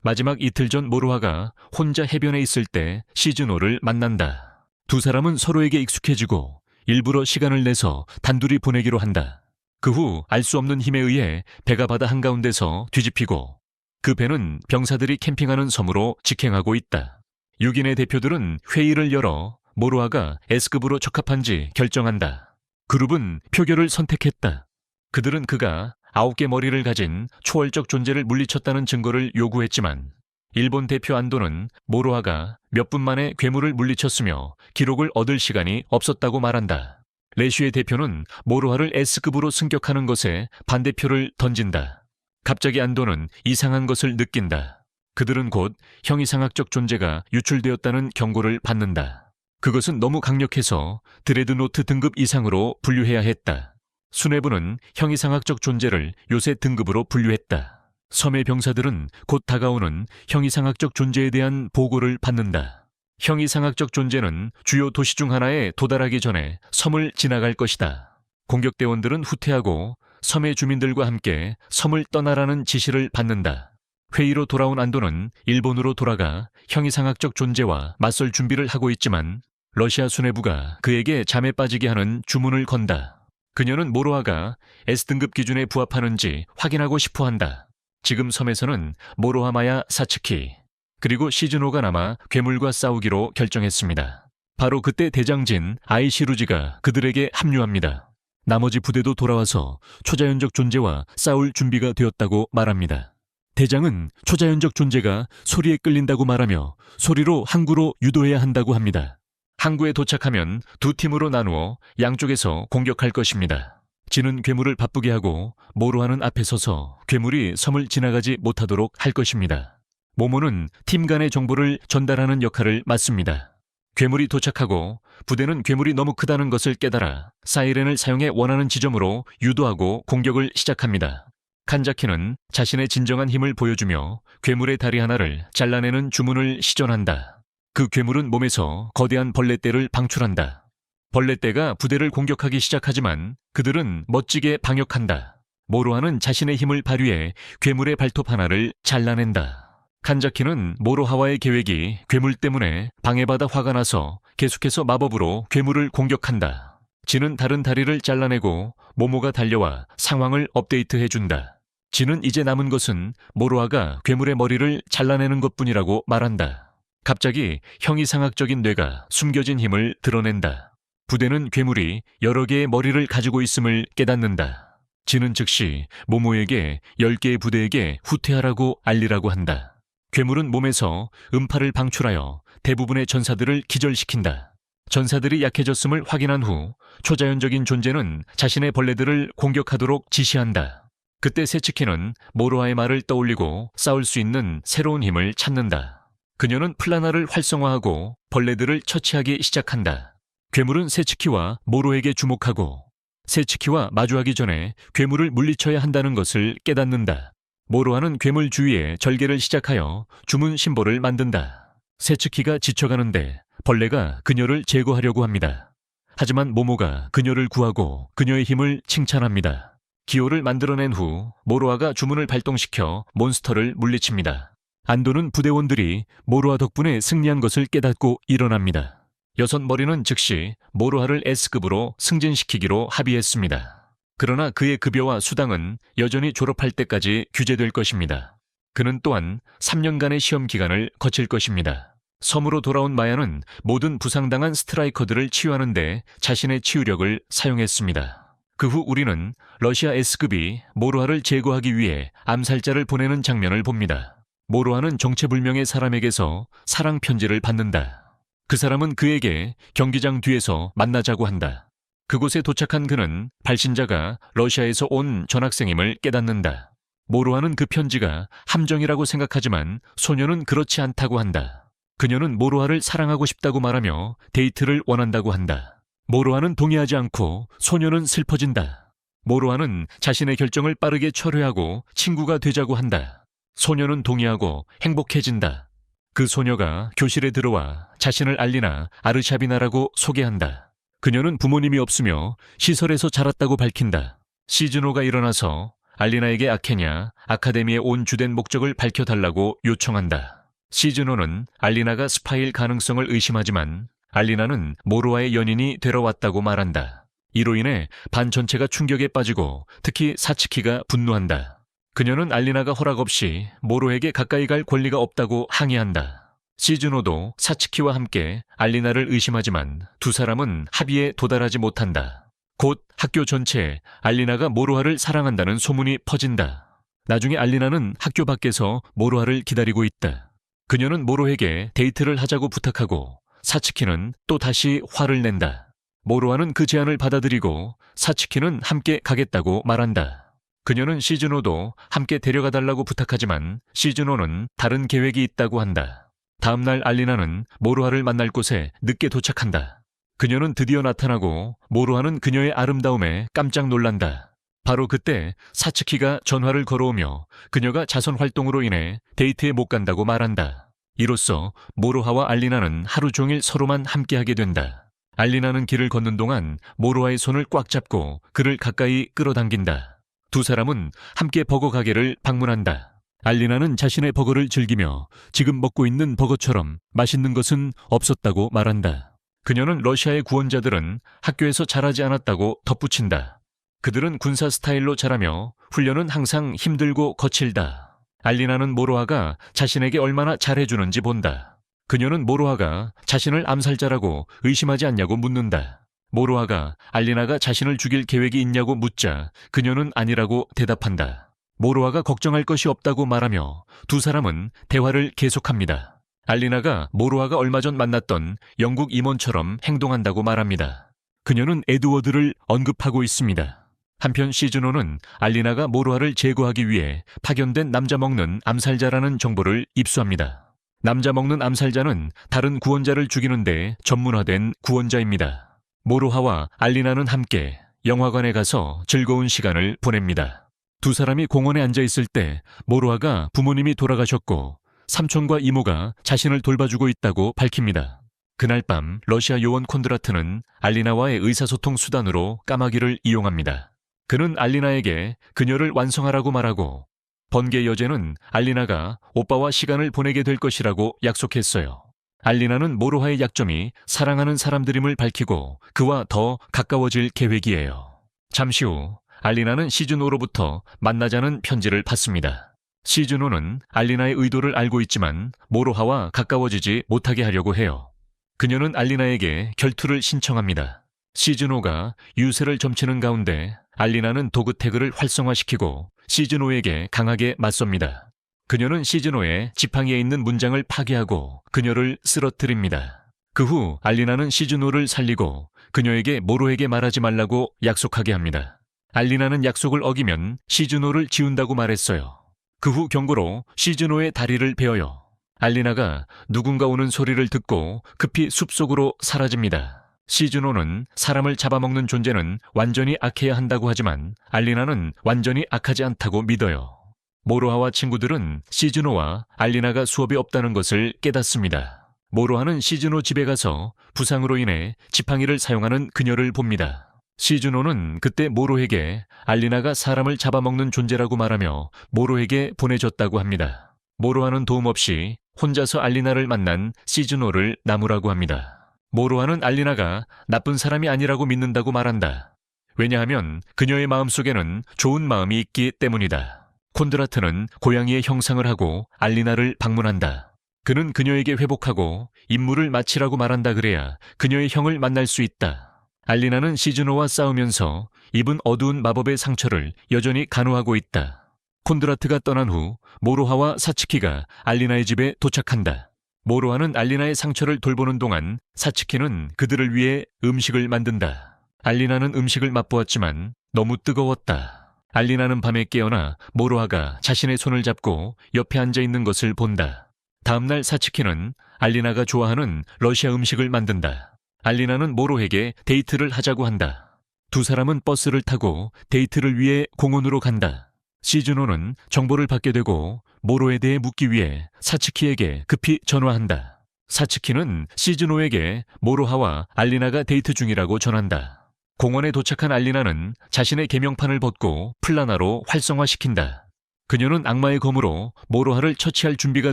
마지막 이틀 전 모로하가 혼자 해변에 있을 때 시즈노를 만난다. 두 사람은 서로에게 익숙해지고 일부러 시간을 내서 단둘이 보내기로 한다. 그 후 알 수 없는 힘에 의해 배가 바다 한가운데서 뒤집히고 그 배는 병사들이 캠핑하는 섬으로 직행하고 있다. 6인의 대표들은 회의를 열어 모로하가 S급으로 적합한지 결정한다. 그룹은 표결을 선택했다. 그들은 그가 9개 머리를 가진 초월적 존재를 물리쳤다는 증거를 요구했지만 일본 대표 안도는 모로하가 몇 분 만에 괴물을 물리쳤으며 기록을 얻을 시간이 없었다고 말한다. 레슈의 대표는 모로하를 S급으로 승격하는 것에 반대표를 던진다. 갑자기 안도는 이상한 것을 느낀다. 그들은 곧 형이상학적 존재가 유출되었다는 경고를 받는다. 그것은 너무 강력해서 드레드노트 등급 이상으로 분류해야 했다. 수뇌부는 형이상학적 존재를 요새 등급으로 분류했다. 섬의 병사들은 곧 다가오는 형이상학적 존재에 대한 보고를 받는다. 형이상학적 존재는 주요 도시 중 하나에 도달하기 전에 섬을 지나갈 것이다. 공격대원들은 후퇴하고 섬의 주민들과 함께 섬을 떠나라는 지시를 받는다. 회의로 돌아온 안도는 일본으로 돌아가 형이상학적 존재와 맞설 준비를 하고 있지만 러시아 수뇌부가 그에게 잠에 빠지게 하는 주문을 건다. 그녀는 모로하가 S등급 기준에 부합하는지 확인하고 싶어 한다. 지금 섬에서는 모로하마야 사츠키, 그리고 시즈노가 남아 괴물과 싸우기로 결정했습니다. 바로 그때 대장진 아이시루지가 그들에게 합류합니다. 나머지 부대도 돌아와서 초자연적 존재와 싸울 준비가 되었다고 말합니다. 대장은 초자연적 존재가 소리에 끌린다고 말하며 소리로 항구로 유도해야 한다고 합니다. 항구에 도착하면 두 팀으로 나누어 양쪽에서 공격할 것입니다. 지는 괴물을 바쁘게 하고 모로하는 앞에 서서 괴물이 섬을 지나가지 못하도록 할 것입니다. 모모는 팀 간의 정보를 전달하는 역할을 맡습니다. 괴물이 도착하고 부대는 괴물이 너무 크다는 것을 깨달아 사이렌을 사용해 원하는 지점으로 유도하고 공격을 시작합니다. 칸자키는 자신의 진정한 힘을 보여주며 괴물의 다리 하나를 잘라내는 주문을 시전한다. 그 괴물은 몸에서 거대한 벌레떼를 방출한다. 벌레떼가 부대를 공격하기 시작하지만 그들은 멋지게 방역한다. 모로하는 자신의 힘을 발휘해 괴물의 발톱 하나를 잘라낸다. 칸자키는 모로하와의 계획이 괴물 때문에 방해받아 화가 나서 계속해서 마법으로 괴물을 공격한다. 지는 다른 다리를 잘라내고 모모가 달려와 상황을 업데이트해준다. 지는 이제 남은 것은 모로하가 괴물의 머리를 잘라내는 것뿐이라고 말한다. 갑자기 형이상학적인 뇌가 숨겨진 힘을 드러낸다. 부대는 괴물이 여러 개의 머리를 가지고 있음을 깨닫는다. 지는 즉시 모모에게 10개의 부대에게 후퇴하라고 알리라고 한다. 괴물은 몸에서 음파를 방출하여 대부분의 전사들을 기절시킨다. 전사들이 약해졌음을 확인한 후 초자연적인 존재는 자신의 벌레들을 공격하도록 지시한다. 그때 세츠키는 모로하의 말을 떠올리고 싸울 수 있는 새로운 힘을 찾는다. 그녀는 플라나를 활성화하고 벌레들을 처치하기 시작한다. 괴물은 세츠키와 모로에게 주목하고 세츠키와 마주하기 전에 괴물을 물리쳐야 한다는 것을 깨닫는다. 모로하는 괴물 주위에 절개를 시작하여 주문 심볼을 만든다. 세츠키가 지쳐가는데 벌레가 그녀를 제거하려고 합니다. 하지만 모모가 그녀를 구하고 그녀의 힘을 칭찬합니다. 기호를 만들어낸 후 모로하가 주문을 발동시켜 몬스터를 물리칩니다. 안도는 부대원들이 모로하 덕분에 승리한 것을 깨닫고 일어납니다. 6머리는 즉시 모로하를 S급으로 승진시키기로 합의했습니다. 그러나 그의 급여와 수당은 여전히 졸업할 때까지 규제될 것입니다. 그는 또한 3년간의 시험 기간을 거칠 것입니다. 섬으로 돌아온 마야는 모든 부상당한 스트라이커들을 치유하는 데 자신의 치유력을 사용했습니다. 그 후 우리는 러시아 S급이 모로하를 제거하기 위해 암살자를 보내는 장면을 봅니다. 모로하는 정체불명의 사람에게서 사랑 편지를 받는다. 그 사람은 그에게 경기장 뒤에서 만나자고 한다. 그곳에 도착한 그는 발신자가 러시아에서 온 전학생임을 깨닫는다. 모로하는 그 편지가 함정이라고 생각하지만 소녀는 그렇지 않다고 한다. 그녀는 모로하를 사랑하고 싶다고 말하며 데이트를 원한다고 한다. 모로하는 동의하지 않고 소녀는 슬퍼진다. 모로하는 자신의 결정을 빠르게 철회하고 친구가 되자고 한다. 소녀는 동의하고 행복해진다. 그 소녀가 교실에 들어와 자신을 알리나 아르샤비나라고 소개한다. 그녀는 부모님이 없으며 시설에서 자랐다고 밝힌다. 시즈노가 일어나서 알리나에게 아케냐 아카데미에 온 주된 목적을 밝혀달라고 요청한다. 시즈노는 알리나가 스파일 가능성을 의심하지만 알리나는 모로와의 연인이 되러 왔다고 말한다. 이로 인해 반 전체가 충격에 빠지고 특히 사츠키가 분노한다. 그녀는 알리나가 허락 없이 모로에게 가까이 갈 권리가 없다고 항의한다. 시즈노도 사츠키와 함께 알리나를 의심하지만 두 사람은 합의에 도달하지 못한다. 곧 학교 전체에 알리나가 모로하를 사랑한다는 소문이 퍼진다. 나중에 알리나는 학교 밖에서 모로하를 기다리고 있다. 그녀는 모로에게 데이트를 하자고 부탁하고 사츠키는 또 다시 화를 낸다. 모로하는 그 제안을 받아들이고 사츠키는 함께 가겠다고 말한다. 그녀는 시즈노도 함께 데려가달라고 부탁하지만 시즈노는 다른 계획이 있다고 한다. 다음날 알리나는 모로하를 만날 곳에 늦게 도착한다. 그녀는 드디어 나타나고 모로하는 그녀의 아름다움에 깜짝 놀란다. 바로 그때 사츠키가 전화를 걸어오며 그녀가 자선 활동으로 인해 데이트에 못 간다고 말한다. 이로써 모로하와 알리나는 하루 종일 서로만 함께하게 된다. 알리나는 길을 걷는 동안 모로하의 손을 꽉 잡고 그를 가까이 끌어당긴다. 두 사람은 함께 버거 가게를 방문한다. 알리나는 자신의 버거를 즐기며 지금 먹고 있는 버거처럼 맛있는 것은 없었다고 말한다. 그녀는 러시아의 구원자들은 학교에서 자라지 않았다고 덧붙인다. 그들은 군사 스타일로 자라며 훈련은 항상 힘들고 거칠다. 알리나는 모로하가 자신에게 얼마나 잘해주는지 본다. 그녀는 모로하가 자신을 암살자라고 의심하지 않냐고 묻는다. 모로하가 알리나가 자신을 죽일 계획이 있냐고 묻자 그녀는 아니라고 대답한다. 모로하가 걱정할 것이 없다고 말하며 두 사람은 대화를 계속합니다. 알리나가 모로하가 얼마 전 만났던 영국 임원처럼 행동한다고 말합니다. 그녀는 에드워드를 언급하고 있습니다. 한편 시즈노는 알리나가 모로하를 제거하기 위해 파견된 남자 먹는 암살자라는 정보를 입수합니다. 남자 먹는 암살자는 다른 구원자를 죽이는데 전문화된 구원자입니다. 모로하와 알리나는 함께 영화관에 가서 즐거운 시간을 보냅니다. 두 사람이 공원에 앉아 있을 때 모로하가 부모님이 돌아가셨고 삼촌과 이모가 자신을 돌봐주고 있다고 밝힙니다. 그날 밤 러시아 요원 콘드라트는 알리나와의 의사소통 수단으로 까마귀를 이용합니다. 그는 알리나에게 그녀를 완성하라고 말하고 번개 여제는 알리나가 오빠와 시간을 보내게 될 것이라고 약속했어요. 알리나는 모로하의 약점이 사랑하는 사람들임을 밝히고 그와 더 가까워질 계획이에요. 잠시 후 알리나는 시즈노로부터 만나자는 편지를 받습니다. 시즈노는 알리나의 의도를 알고 있지만 모로하와 가까워지지 못하게 하려고 해요. 그녀는 알리나에게 결투를 신청합니다. 시즈노가 유세를 점치는 가운데 알리나는 도그태그를 활성화시키고 시즈노에게 강하게 맞섭니다. 그녀는 시즈노의 지팡이에 있는 문장을 파괴하고 그녀를 쓰러뜨립니다. 그 후 알리나는 시즈노를 살리고 그녀에게 모로에게 말하지 말라고 약속하게 합니다. 알리나는 약속을 어기면 시즈노를 지운다고 말했어요. 그 후 경고로 시즈노의 다리를 베어요. 알리나가 누군가 오는 소리를 듣고 급히 숲속으로 사라집니다. 시즈노는 사람을 잡아먹는 존재는 완전히 악해야 한다고 하지만 알리나는 완전히 악하지 않다고 믿어요. 모로하와 친구들은 시즈노와 알리나가 수업이 없다는 것을 깨닫습니다. 모로하는 시즈노 집에 가서 부상으로 인해 지팡이를 사용하는 그녀를 봅니다. 시즈노는 그때 모로에게 알리나가 사람을 잡아먹는 존재라고 말하며 모로에게 보내줬다고 합니다. 모로하는 도움 없이 혼자서 알리나를 만난 시즈노를 나무라고 합니다. 모로하는 알리나가 나쁜 사람이 아니라고 믿는다고 말한다. 왜냐하면 그녀의 마음속에는 좋은 마음이 있기 때문이다. 콘드라트는 고양이의 형상을 하고 알리나를 방문한다. 그는 그녀에게 회복하고 임무를 마치라고 말한다. 그래야 그녀의 형을 만날 수 있다. 알리나는 시즈노와 싸우면서 입은 어두운 마법의 상처를 여전히 간호하고 있다. 콘드라트가 떠난 후 모로하와 사츠키가 알리나의 집에 도착한다. 모로하는 알리나의 상처를 돌보는 동안 사츠키는 그들을 위해 음식을 만든다. 알리나는 음식을 맛보았지만 너무 뜨거웠다. 알리나는 밤에 깨어나 모로하가 자신의 손을 잡고 옆에 앉아있는 것을 본다. 다음날 사츠키는 알리나가 좋아하는 러시아 음식을 만든다. 알리나는 모로에게 데이트를 하자고 한다. 두 사람은 버스를 타고 데이트를 위해 공원으로 간다. 시즈노는 정보를 받게 되고 모로에 대해 묻기 위해 사츠키에게 급히 전화한다. 사츠키는 시즈노에게 모로하와 알리나가 데이트 중이라고 전한다. 공원에 도착한 알리나는 자신의 계명판을 벗고 플라나로 활성화시킨다. 그녀는 악마의 검으로 모로하를 처치할 준비가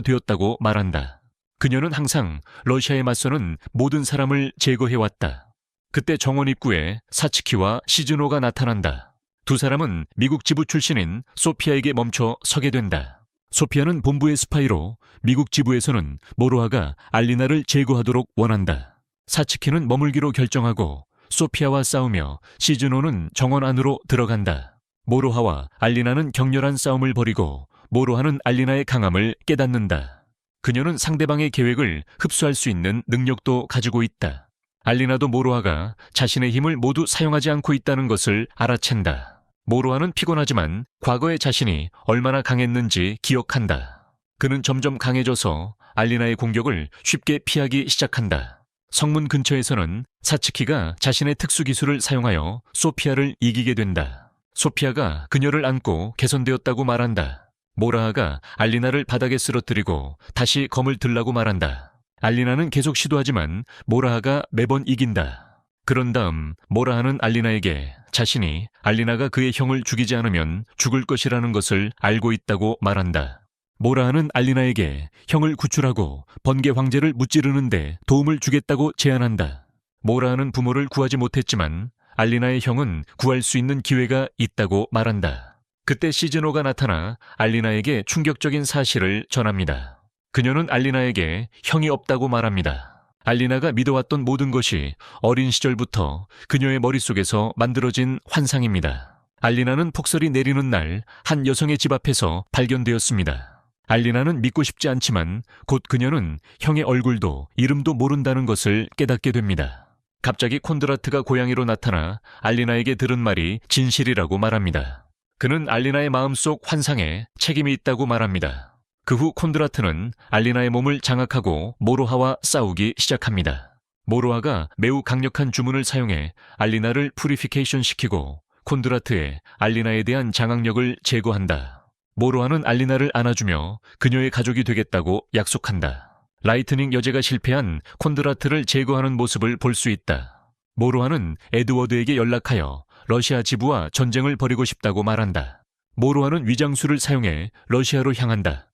되었다고 말한다. 그녀는 항상 러시아에 맞서는 모든 사람을 제거해왔다. 그때 정원 입구에 사츠키와 시즈노가 나타난다. 두 사람은 미국 지부 출신인 소피아에게 멈춰 서게 된다. 소피아는 본부의 스파이로 미국 지부에서는 모로하가 알리나를 제거하도록 원한다. 사츠키는 머물기로 결정하고 소피아와 싸우며 시즈노는 정원 안으로 들어간다. 모로하와 알리나는 격렬한 싸움을 벌이고 모로하는 알리나의 강함을 깨닫는다. 그녀는 상대방의 계획을 흡수할 수 있는 능력도 가지고 있다. 알리나도 모로하가 자신의 힘을 모두 사용하지 않고 있다는 것을 알아챈다. 모로하는 피곤하지만 과거의 자신이 얼마나 강했는지 기억한다. 그는 점점 강해져서 알리나의 공격을 쉽게 피하기 시작한다. 성문 근처에서는 사츠키가 자신의 특수기술을 사용하여 소피아를 이기게 된다. 소피아가 그녀를 안고 개선되었다고 말한다. 모로하가 알리나를 바닥에 쓰러뜨리고 다시 검을 들라고 말한다. 알리나는 계속 시도하지만 모로하가 매번 이긴다. 그런 다음 모로하는 알리나에게 자신이 알리나가 그의 형을 죽이지 않으면 죽을 것이라는 것을 알고 있다고 말한다. 모로하는 알리나에게 형을 구출하고 번개 황제를 무찌르는데 도움을 주겠다고 제안한다. 모로하는 부모를 구하지 못했지만 알리나의 형은 구할 수 있는 기회가 있다고 말한다. 그때 시즈노가 나타나 알리나에게 충격적인 사실을 전합니다. 그녀는 알리나에게 형이 없다고 말합니다. 알리나가 믿어왔던 모든 것이 어린 시절부터 그녀의 머릿속에서 만들어진 환상입니다. 알리나는 폭설이 내리는 날 한 여성의 집 앞에서 발견되었습니다. 알리나는 믿고 싶지 않지만 곧 그녀는 형의 얼굴도 이름도 모른다는 것을 깨닫게 됩니다. 갑자기 콘드라트가 고양이로 나타나 알리나에게 들은 말이 진실이라고 말합니다. 그는 알리나의 마음속 환상에 책임이 있다고 말합니다. 그 후 콘드라트는 알리나의 몸을 장악하고 모로하와 싸우기 시작합니다. 모로하가 매우 강력한 주문을 사용해 알리나를 푸리피케이션 시키고 콘드라트의 알리나에 대한 장악력을 제거한다. 모로하는 알리나를 안아주며 그녀의 가족이 되겠다고 약속한다. 라이트닝 여제가 실패한 콘드라트를 제거하는 모습을 볼 수 있다. 모로하는 에드워드에게 연락하여 러시아 지부와 전쟁을 벌이고 싶다고 말한다. 모로하는 위장술을 사용해 러시아로 향한다.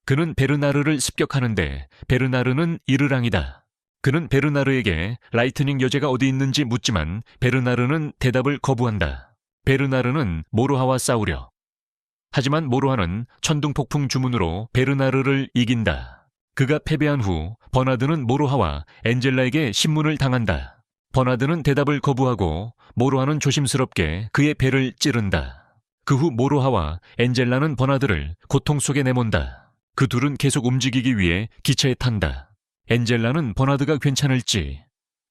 그는 베르나르를 습격하는데 베르나르는 이르랑이다. 그는 베르나르에게 라이트닝 여제가 어디 있는지 묻지만 베르나르는 대답을 거부한다. 베르나르는 모로하와 싸우려. 하지만 모로하는 천둥폭풍 주문으로 베르나르를 이긴다. 그가 패배한 후 버나드는 모로하와 엔젤라에게 신문을 당한다. 버나드는 대답을 거부하고 모로하는 조심스럽게 그의 배를 찌른다. 그 후 모로하와 엔젤라는 버나드를 고통 속에 내몬다. 그 둘은 계속 움직이기 위해 기차에 탄다. 엔젤라는 버나드가 괜찮을지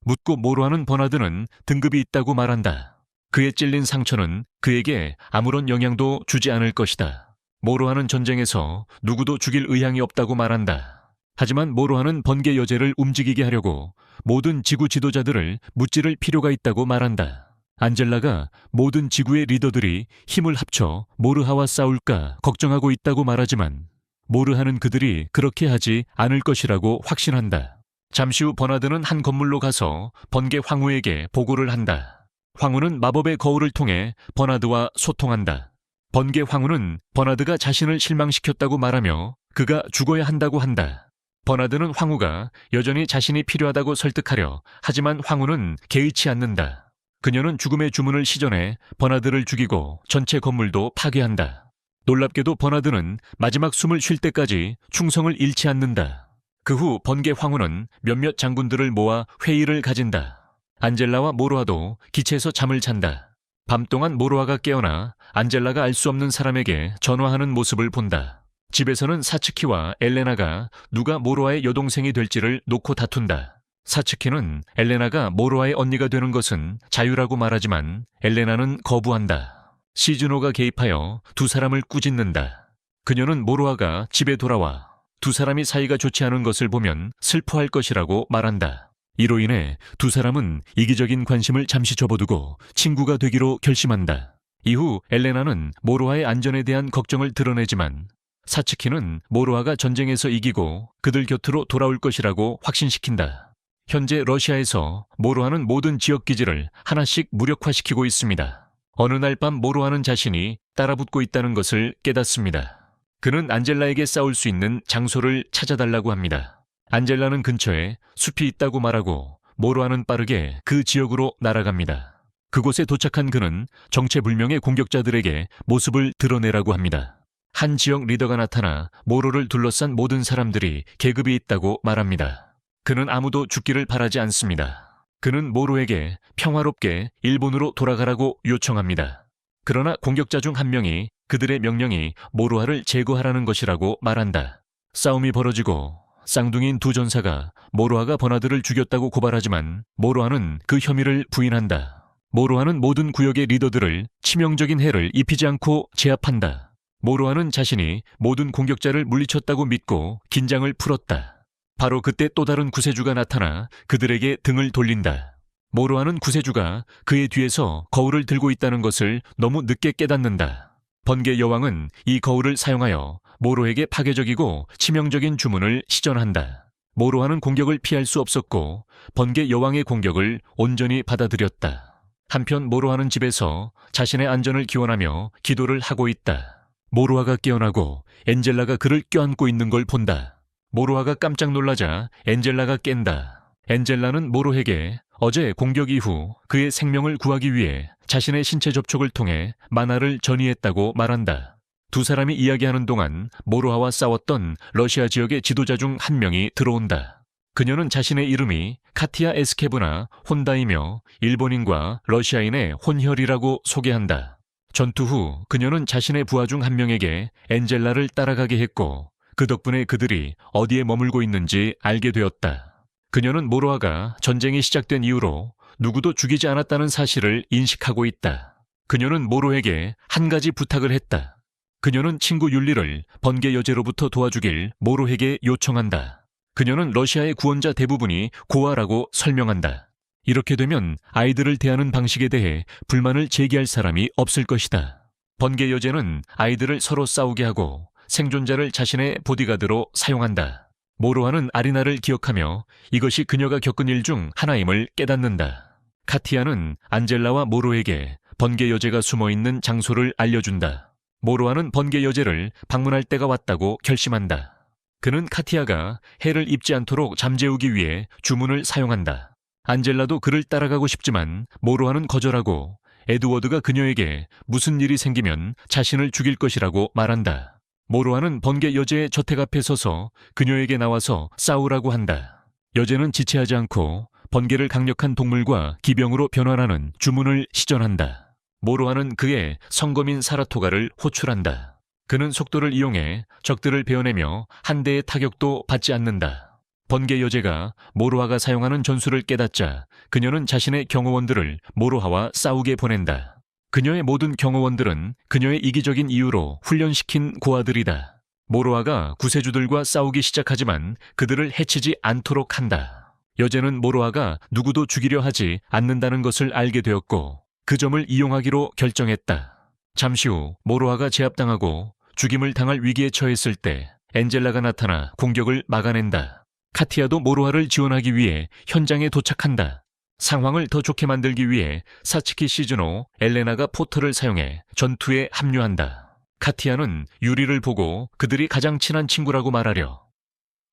묻고 모로하는 버나드는 등급이 있다고 말한다. 그의 찔린 상처는 그에게 아무런 영향도 주지 않을 것이다. 모로하는 전쟁에서 누구도 죽일 의향이 없다고 말한다. 하지만 모로하는 번개 여제를 움직이게 하려고 모든 지구 지도자들을 무찌를 필요가 있다고 말한다. 안젤라가 모든 지구의 리더들이 힘을 합쳐 모르하와 싸울까 걱정하고 있다고 말하지만 모르하는 그들이 그렇게 하지 않을 것이라고 확신한다. 잠시 후 버나드는 한 건물로 가서 번개 황후에게 보고를 한다. 황후는 마법의 거울을 통해 버나드와 소통한다. 번개 황후는 버나드가 자신을 실망시켰다고 말하며 그가 죽어야 한다고 한다. 버나드는 황후가 여전히 자신이 필요하다고 설득하려 하지만 황후는 개의치 않는다. 그녀는 죽음의 주문을 시전해 버나드를 죽이고 전체 건물도 파괴한다. 놀랍게도 버나드는 마지막 숨을 쉴 때까지 충성을 잃지 않는다. 그 후 번개 황후는 몇몇 장군들을 모아 회의를 가진다. 안젤라와 모로하도 기체에서 잠을 잔다. 밤 동안 모로하가 깨어나 안젤라가 알 수 없는 사람에게 전화하는 모습을 본다. 집에서는 사츠키와 엘레나가 누가 모로아의 여동생이 될지를 놓고 다툰다. 사츠키는 엘레나가 모로아의 언니가 되는 것은 자유라고 말하지만 엘레나는 거부한다. 시즈노가 개입하여 두 사람을 꾸짖는다. 그녀는 모로아가 집에 돌아와 두 사람이 사이가 좋지 않은 것을 보면 슬퍼할 것이라고 말한다. 이로 인해 두 사람은 이기적인 관심을 잠시 접어두고 친구가 되기로 결심한다. 이후 엘레나는 모로아의 안전에 대한 걱정을 드러내지만 사츠키는 모로아가 전쟁에서 이기고 그들 곁으로 돌아올 것이라고 확신시킨다. 현재 러시아에서 모로아는 모든 지역기지를 하나씩 무력화시키고 있습니다. 어느 날 밤 모로아는 자신이 따라붙고 있다는 것을 깨닫습니다. 그는 안젤라에게 싸울 수 있는 장소를 찾아달라고 합니다. 안젤라는 근처에 숲이 있다고 말하고 모로아는 빠르게 그 지역으로 날아갑니다. 그곳에 도착한 그는 정체불명의 공격자들에게 모습을 드러내라고 합니다. 한 지역 리더가 나타나 모로를 둘러싼 모든 사람들이 계급이 있다고 말합니다. 그는 아무도 죽기를 바라지 않습니다. 그는 모로에게 평화롭게 일본으로 돌아가라고 요청합니다. 그러나 공격자 중 한 명이 그들의 명령이 모로아를 제거하라는 것이라고 말한다. 싸움이 벌어지고 쌍둥이인 두 전사가 모로아가 버나드를 죽였다고 고발하지만 모로아는 그 혐의를 부인한다. 모로아는 모든 구역의 리더들을 치명적인 해를 입히지 않고 제압한다. 모로아는 자신이 모든 공격자를 물리쳤다고 믿고 긴장을 풀었다. 바로 그때 또 다른 구세주가 나타나 그들에게 등을 돌린다. 모로아는 구세주가 그의 뒤에서 거울을 들고 있다는 것을 너무 늦게 깨닫는다. 번개 여왕은 이 거울을 사용하여 모로에게 파괴적이고 치명적인 주문을 시전한다. 모로아는 공격을 피할 수 없었고 번개 여왕의 공격을 온전히 받아들였다. 한편 모로아는 집에서 자신의 안전을 기원하며 기도를 하고 있다. 모로아가 깨어나고 엔젤라가 그를 껴안고 있는 걸 본다. 모로아가 깜짝 놀라자 엔젤라가 깬다. 엔젤라는 모로에게 어제 공격 이후 그의 생명을 구하기 위해 자신의 신체 접촉을 통해 만화를 전이했다고 말한다. 두 사람이 이야기하는 동안 모로아와 싸웠던 러시아 지역의 지도자 중 한 명이 들어온다. 그녀는 자신의 이름이 카티아 에스케브나 혼다이며 일본인과 러시아인의 혼혈이라고 소개한다. 전투 후 그녀는 자신의 부하 중 한 명에게 엔젤라를 따라가게 했고 그 덕분에 그들이 어디에 머물고 있는지 알게 되었다. 그녀는 모로아가 전쟁이 시작된 이후로 누구도 죽이지 않았다는 사실을 인식하고 있다. 그녀는 모로에게 한 가지 부탁을 했다. 그녀는 친구 율리를 번개 여제로부터 도와주길 모로에게 요청한다. 그녀는 러시아의 구원자 대부분이 고아라고 설명한다. 이렇게 되면 아이들을 대하는 방식에 대해 불만을 제기할 사람이 없을 것이다. 번개 여제는 아이들을 서로 싸우게 하고 생존자를 자신의 보디가드로 사용한다. 모로아는 아리나를 기억하며 이것이 그녀가 겪은 일 중 하나임을 깨닫는다. 카티아는 안젤라와 모로에게 번개 여제가 숨어있는 장소를 알려준다. 모로아는 번개 여제를 방문할 때가 왔다고 결심한다. 그는 카티아가 해를 입지 않도록 잠재우기 위해 주문을 사용한다. 안젤라도 그를 따라가고 싶지만 모로아는 거절하고 에드워드가 그녀에게 무슨 일이 생기면 자신을 죽일 것이라고 말한다. 모로아는 번개 여제의 저택 앞에 서서 그녀에게 나와서 싸우라고 한다. 여제는 지체하지 않고 번개를 강력한 동물과 기병으로 변환하는 주문을 시전한다. 모로아는 그의 성검인 사라토가를 호출한다. 그는 속도를 이용해 적들을 베어내며 한 대의 타격도 받지 않는다. 번개 여제가 모로아가 사용하는 전술을 깨닫자 그녀는 자신의 경호원들을 모로아와 싸우게 보낸다. 그녀의 모든 경호원들은 그녀의 이기적인 이유로 훈련시킨 고아들이다. 모로아가 구세주들과 싸우기 시작하지만 그들을 해치지 않도록 한다. 여제는 모로아가 누구도 죽이려 하지 않는다는 것을 알게 되었고 그 점을 이용하기로 결정했다. 잠시 후 모로아가 제압당하고 죽임을 당할 위기에 처했을 때 엔젤라가 나타나 공격을 막아낸다. 카티아도 모로아를 지원하기 위해 현장에 도착한다. 상황을 더 좋게 만들기 위해 사츠키 시즈노, 엘레나가 포터를 사용해 전투에 합류한다. 카티아는 유리를 보고 그들이 가장 친한 친구라고 말하려.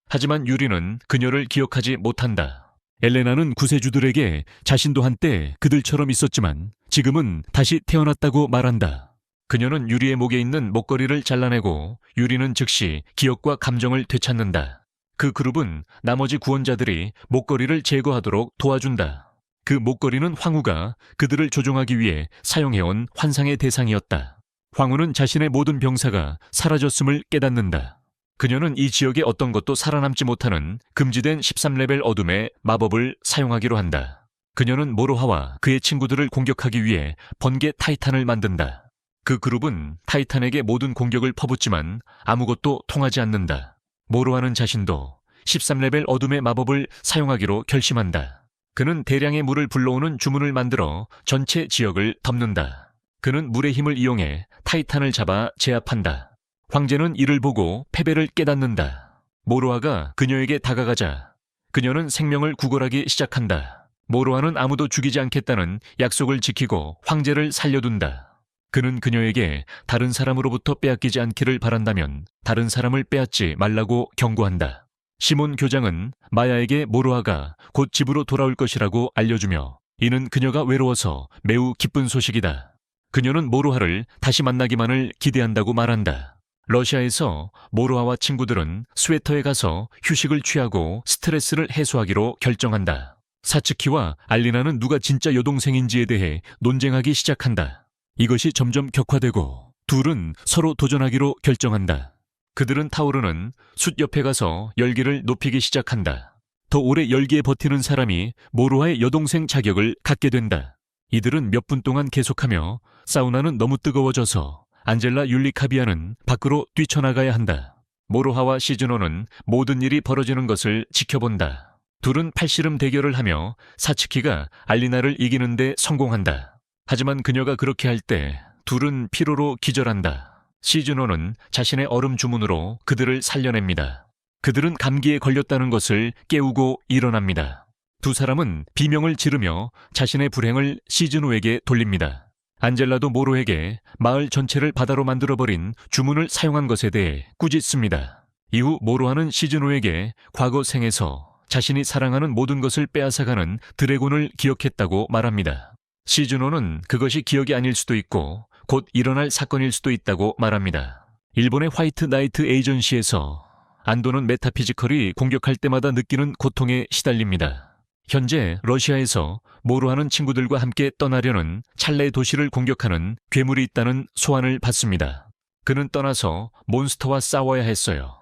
하지만 유리는 그녀를 기억하지 못한다. 엘레나는 구세주들에게 자신도 한때 그들처럼 있었지만 지금은 다시 태어났다고 말한다. 그녀는 유리의 목에 있는 목걸이를 잘라내고 유리는 즉시 기억과 감정을 되찾는다. 그 그룹은 나머지 구원자들이 목걸이를 제거하도록 도와준다. 그 목걸이는 황후가 그들을 조종하기 위해 사용해온 환상의 대상이었다. 황후는 자신의 모든 병사가 사라졌음을 깨닫는다. 그녀는 이 지역에 어떤 것도 살아남지 못하는 금지된 13레벨 어둠의 마법을 사용하기로 한다. 그녀는 모로하와 그의 친구들을 공격하기 위해 번개 타이탄을 만든다. 그 그룹은 타이탄에게 모든 공격을 퍼붓지만 아무것도 통하지 않는다. 모로하는 자신도 13레벨 어둠의 마법을 사용하기로 결심한다. 그는 대량의 물을 불러오는 주문을 만들어 전체 지역을 덮는다. 그는 물의 힘을 이용해 타이탄을 잡아 제압한다. 황제는 이를 보고 패배를 깨닫는다. 모로하가 그녀에게 다가가자 그녀는 생명을 구걸하기 시작한다. 모로하는 아무도 죽이지 않겠다는 약속을 지키고 황제를 살려둔다. 그는 그녀에게 다른 사람으로부터 빼앗기지 않기를 바란다면 다른 사람을 빼앗지 말라고 경고한다. 시몬 교장은 마야에게 모로하가 곧 집으로 돌아올 것이라고 알려주며 이는 그녀가 외로워서 매우 기쁜 소식이다. 그녀는 모로하를 다시 만나기만을 기대한다고 말한다. 러시아에서 모로하와 친구들은 스웨터에 가서 휴식을 취하고 스트레스를 해소하기로 결정한다. 사츠키와 알리나는 누가 진짜 여동생인지에 대해 논쟁하기 시작한다. 이것이 점점 격화되고 둘은 서로 도전하기로 결정한다. 그들은 타오르는 숯 옆에 가서 열기를 높이기 시작한다. 더 오래 열기에 버티는 사람이 모로하의 여동생 자격을 갖게 된다. 이들은 몇 분 동안 계속하며 사우나는 너무 뜨거워져서 안젤라 율리카비아는 밖으로 뛰쳐나가야 한다. 모로하와 시즈노는 모든 일이 벌어지는 것을 지켜본다. 둘은 팔씨름 대결을 하며 사츠키가 알리나를 이기는데 성공한다. 하지만 그녀가 그렇게 할 때 둘은 피로로 기절한다. 시즈노는 자신의 얼음 주문으로 그들을 살려냅니다. 그들은 감기에 걸렸다는 것을 깨우고 일어납니다. 두 사람은 비명을 지르며 자신의 불행을 시즈노에게 돌립니다. 안젤라도 모로에게 마을 전체를 바다로 만들어버린 주문을 사용한 것에 대해 꾸짖습니다. 이후 모로하는 시즈노에게 과거 생에서 자신이 사랑하는 모든 것을 빼앗아가는 드래곤을 기억했다고 말합니다. 시즈노는 그것이 기억이 아닐 수도 있고 곧 일어날 사건일 수도 있다고 말합니다. 일본의 화이트 나이트 에이전시에서 안도는 메타피지컬이 공격할 때마다 느끼는 고통에 시달립니다. 현재 러시아에서 모로하는 친구들과 함께 떠나려는 찰레 도시를 공격하는 괴물이 있다는 소환을 받습니다. 그는 떠나서 몬스터와 싸워야 했어요.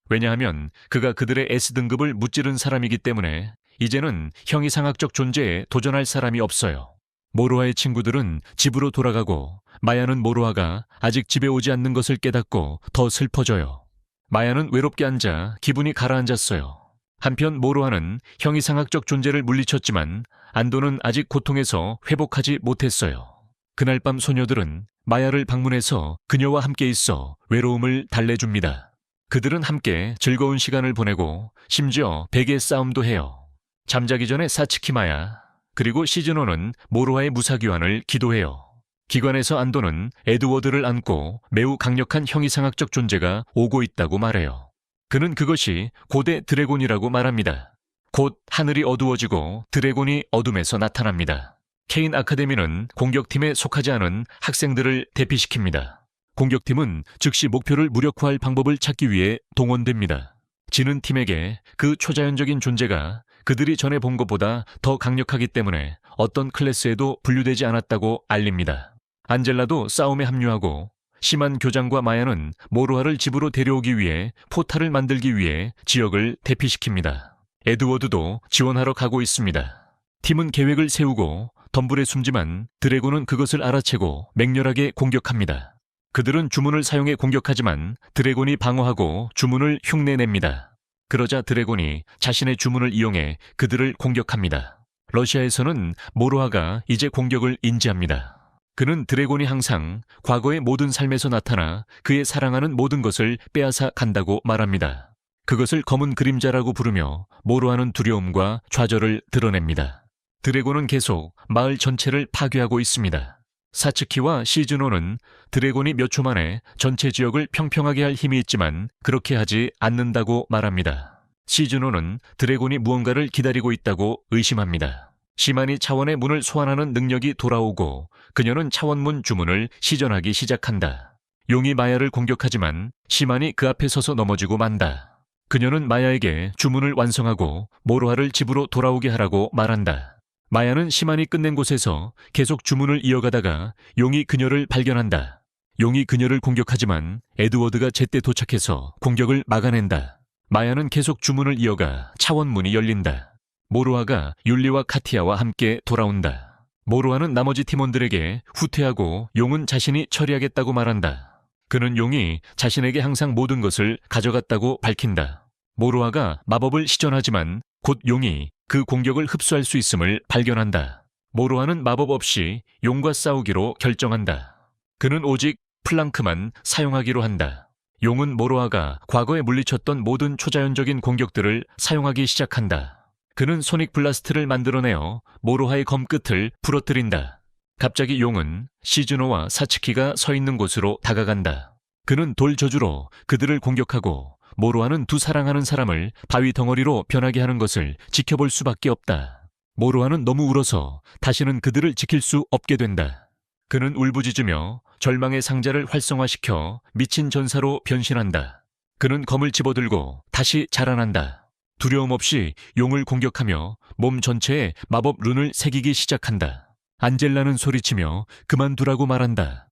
왜냐하면 그가 그들의 S등급을 무찌른 사람이기 때문에 이제는 형이상학적 존재에 도전할 사람이 없어요. 모로하의 친구들은 집으로 돌아가고 마야는 모로하가 아직 집에 오지 않는 것을 깨닫고 더 슬퍼져요. 마야는 외롭게 앉아 기분이 가라앉았어요. 한편 모로하는 형이상학적 존재를 물리쳤지만 안도는 아직 고통에서 회복하지 못했어요. 그날 밤 소녀들은 마야를 방문해서 그녀와 함께 있어 외로움을 달래줍니다. 그들은 함께 즐거운 시간을 보내고 심지어 베개 싸움도 해요. 잠자기 전에 사츠키 마야 그리고 시즈노는 모로하의 무사귀환을 기도해요. 기관에서 안도는 에드워드를 안고 매우 강력한 형이상학적 존재가 오고 있다고 말해요. 그는 그것이 고대 드래곤이라고 말합니다. 곧 하늘이 어두워지고 드래곤이 어둠에서 나타납니다. 케인 아카데미는 공격팀에 속하지 않은 학생들을 대피시킵니다. 공격팀은 즉시 목표를 무력화할 방법을 찾기 위해 동원됩니다. 지는 팀에게 그 초자연적인 존재가 그들이 전에 본 것보다 더 강력하기 때문에 어떤 클래스에도 분류되지 않았다고 알립니다. 안젤라도 싸움에 합류하고 심한 교장과 마야는 모로하를 집으로 데려오기 위해 포탈을 만들기 위해 지역을 대피시킵니다. 에드워드도 지원하러 가고 있습니다. 팀은 계획을 세우고 덤불에 숨지만 드래곤은 그것을 알아채고 맹렬하게 공격합니다. 그들은 주문을 사용해 공격하지만 드래곤이 방어하고 주문을 흉내냅니다. 그러자 드래곤이 자신의 주문을 이용해 그들을 공격합니다. 러시아에서는 모로하가 이제 공격을 인지합니다. 그는 드래곤이 항상 과거의 모든 삶에서 나타나 그의 사랑하는 모든 것을 빼앗아 간다고 말합니다. 그것을 검은 그림자라고 부르며 모로하는 두려움과 좌절을 드러냅니다. 드래곤은 계속 마을 전체를 파괴하고 있습니다. 사츠키와 시즈노는 드래곤이 몇 초 만에 전체 지역을 평평하게 할 힘이 있지만 그렇게 하지 않는다고 말합니다. 시즈노는 드래곤이 무언가를 기다리고 있다고 의심합니다. 시만이 차원의 문을 소환하는 능력이 돌아오고 그녀는 차원문 주문을 시전하기 시작한다. 용이 마야를 공격하지만 시만이 그 앞에 서서 넘어지고 만다. 그녀는 마야에게 주문을 완성하고 모로하를 집으로 돌아오게 하라고 말한다. 마야는 시만이 끝낸 곳에서 계속 주문을 이어가다가 용이 그녀를 발견한다. 용이 그녀를 공격하지만 에드워드가 제때 도착해서 공격을 막아낸다. 마야는 계속 주문을 이어가 차원문이 열린다. 모로아가 율리와 카티아와 함께 돌아온다. 모로아는 나머지 팀원들에게 후퇴하고 용은 자신이 처리하겠다고 말한다. 그는 용이 자신에게 항상 모든 것을 가져갔다고 밝힌다. 모로아가 마법을 시전하지만 곧 용이 그 공격을 흡수할 수 있음을 발견한다. 모로아는 마법 없이 용과 싸우기로 결정한다. 그는 오직 플랑크만 사용하기로 한다. 용은 모로아가 과거에 물리쳤던 모든 초자연적인 공격들을 사용하기 시작한다. 그는 소닉 블라스트를 만들어내어 모로아의 검끝을 부러뜨린다. 갑자기 용은 시즈노와 사츠키가 서 있는 곳으로 다가간다. 그는 돌 저주로 그들을 공격하고 모로아는 두 사랑하는 사람을 바위 덩어리로 변하게 하는 것을 지켜볼 수밖에 없다. 모로아는 너무 울어서 다시는 그들을 지킬 수 없게 된다. 그는 울부짖으며 절망의 상자를 활성화시켜 미친 전사로 변신한다. 그는 검을 집어들고 다시 자라난다. 두려움 없이 용을 공격하며 몸 전체에 마법 룬을 새기기 시작한다. 안젤라는 소리치며 그만두라고 말한다.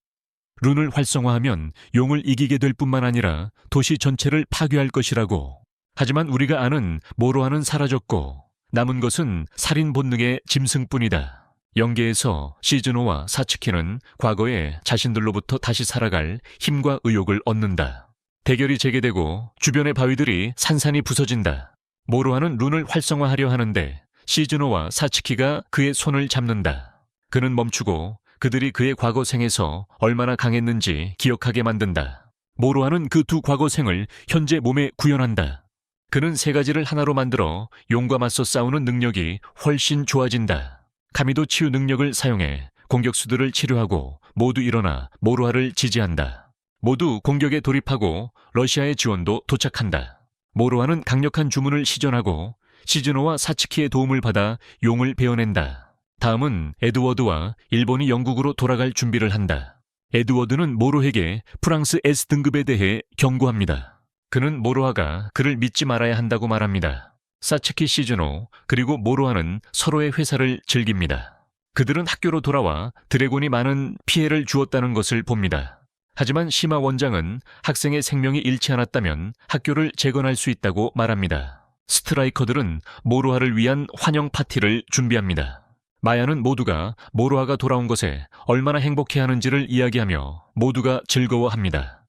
룬을 활성화하면 용을 이기게 될 뿐만 아니라 도시 전체를 파괴할 것이라고. 하지만 우리가 아는 모로아는 사라졌고 남은 것은 살인 본능의 짐승뿐이다. 영계에서 시즈노와 사츠키는 과거에 자신들로부터 다시 살아갈 힘과 의욕을 얻는다. 대결이 재개되고 주변의 바위들이 산산이 부서진다. 모로아는 룬을 활성화하려 하는데 시즈노와 사츠키가 그의 손을 잡는다. 그는 멈추고 그들이 그의 과거 생에서 얼마나 강했는지 기억하게 만든다. 모로아는 그 두 과거 생을 현재 몸에 구현한다. 그는 세 가지를 하나로 만들어 용과 맞서 싸우는 능력이 훨씬 좋아진다. 카미도 치유 능력을 사용해 공격수들을 치료하고 모두 일어나 모로아를 지지한다. 모두 공격에 돌입하고 러시아의 지원도 도착한다. 모로아는 강력한 주문을 시전하고 시즈노와 사츠키의 도움을 받아 용을 베어낸다. 다음은 에드워드와 일본이 영국으로 돌아갈 준비를 한다. 에드워드는 모로에게 프랑스 S등급에 대해 경고합니다. 그는 모로아가 그를 믿지 말아야 한다고 말합니다. 사츠키, 시즈노 그리고 모로아는 서로의 회사를 즐깁니다. 그들은 학교로 돌아와 드래곤이 많은 피해를 주었다는 것을 봅니다. 하지만 시마 원장은 학생의 생명이 잃지 않았다면 학교를 재건할 수 있다고 말합니다. 스트라이커들은 모로아를 위한 환영 파티를 준비합니다. 마야는 모두가 모로아가 돌아온 것에 얼마나 행복해하는지를 이야기하며 모두가 즐거워합니다.